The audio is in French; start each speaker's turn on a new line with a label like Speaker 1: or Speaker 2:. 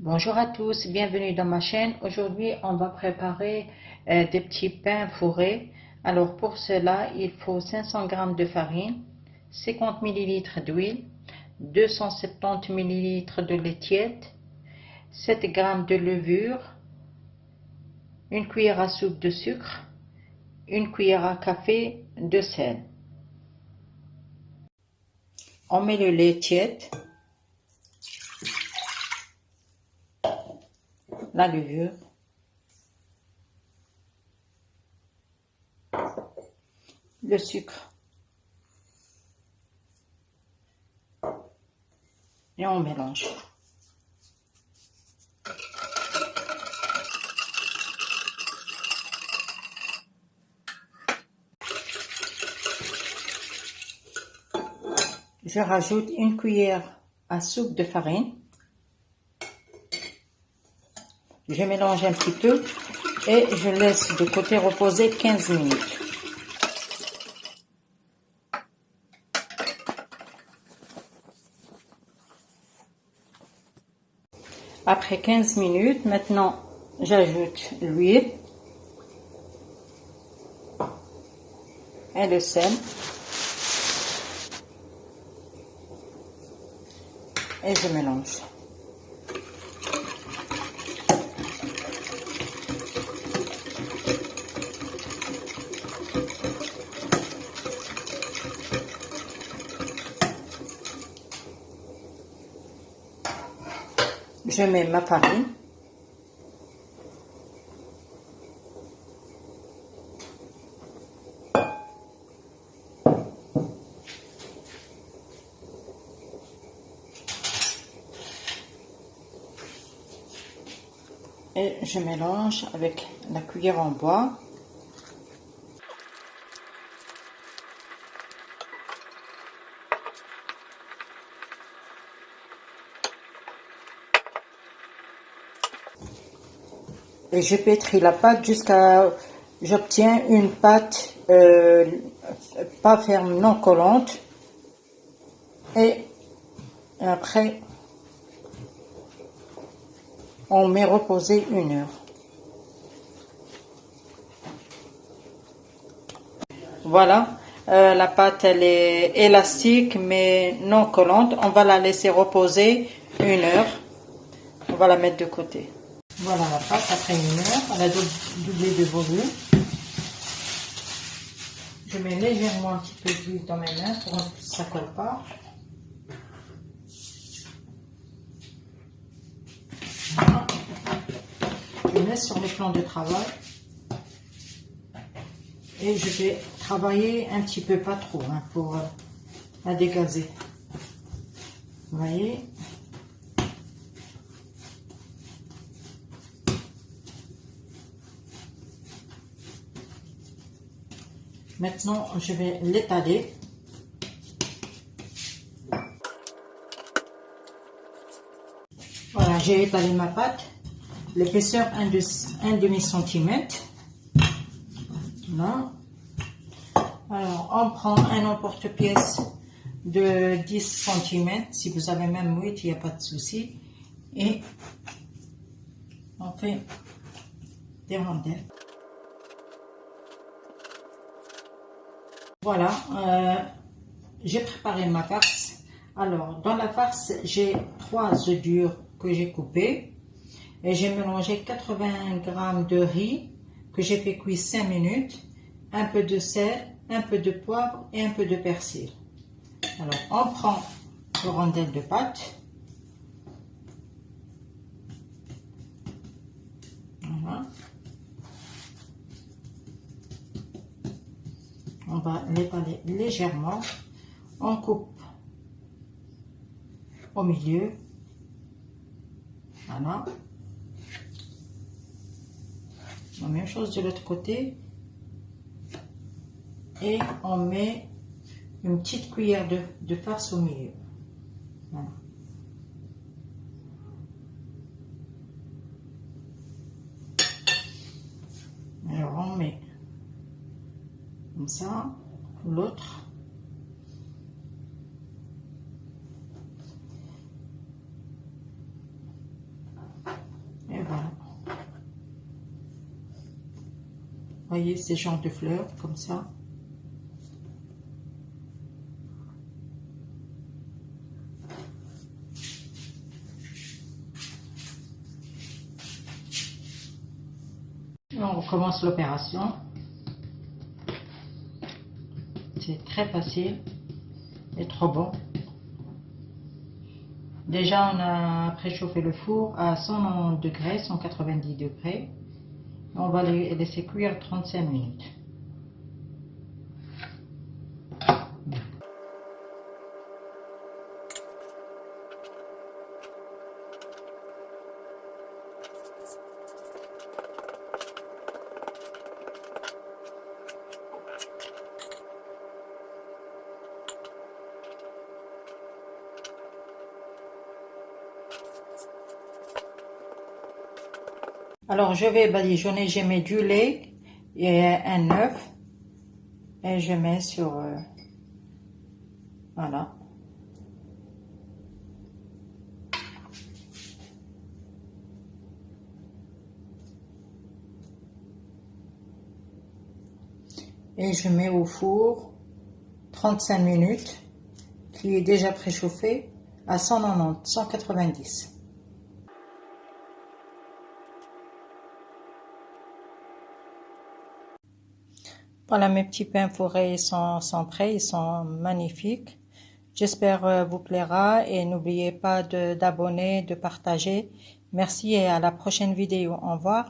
Speaker 1: Bonjour à tous, bienvenue dans ma chaîne. Aujourd'hui, on va préparer des petits pains fourrés. Alors pour cela, il faut 500 g de farine, 50 ml d'huile, 270 ml de lait tiède, 7 g de levure, une cuillère à soupe de sucre, une cuillère à café de sel. On met le lait tiède, la levure, le sucre et on mélange. Je rajoute une cuillère à soupe de farine. Je mélange un petit peu et je laisse de côté reposer 15 minutes. Après 15 minutes, maintenant j'ajoute l'huile et le sel et je mélange. Je mets ma farine. Et je mélange avec la cuillère en bois. Et je pétris la pâte jusqu'à j'obtiens une pâte pas ferme, non collante. Et après, on met reposer 1 heure. Voilà, la pâte elle est élastique mais non collante. On va la laisser reposer 1 heure. On va la mettre de côté. Voilà la pâte après 1 heure, elle a doublé de volume. Je mets légèrement un petit peu d'huile dans mes mains pour que ça ne colle pas. Voilà. Je mets sur le plan de travail et je vais travailler un petit peu, pas trop, hein, pour la dégazer. Vous voyez? Maintenant, je vais l'étaler. Voilà, j'ai étalé ma pâte. L'épaisseur 1,5 centimètre. Voilà. Alors, on prend un emporte-pièce de 10 cm. Si vous avez même 8, il n'y a pas de souci. Et on fait des rondelles. Voilà, j'ai préparé ma farce. Alors, dans la farce, j'ai 3 œufs durs que j'ai coupés. Et j'ai mélangé 80 g de riz que j'ai fait cuire 5 minutes. Un peu de sel, un peu de poivre et un peu de persil. Alors, on prend le rondelle de pâte. Voilà. On va l'étaler légèrement. On coupe au milieu. Voilà. La même chose de l'autre côté. Et on met une petite cuillère de farce au milieu. Voilà. Alors on met comme ça, l'autre. Voyez ces genres de fleurs comme ça. On recommence l'opération. C'est très facile et trop bon. Déjà, on a préchauffé le four à 190 degrés, 190 degrés. On va les laisser cuire 35 minutes. Alors, je vais badigeonner, j'ai mis du lait et un œuf. Et je mets sur... voilà. Et je mets au four 35 minutes, qui est déjà préchauffé à 190, 190. Voilà, mes petits pains fourrés sont prêts, ils sont magnifiques. J'espère vous plaira et n'oubliez pas d'abonner, de partager. Merci et à la prochaine vidéo. Au revoir.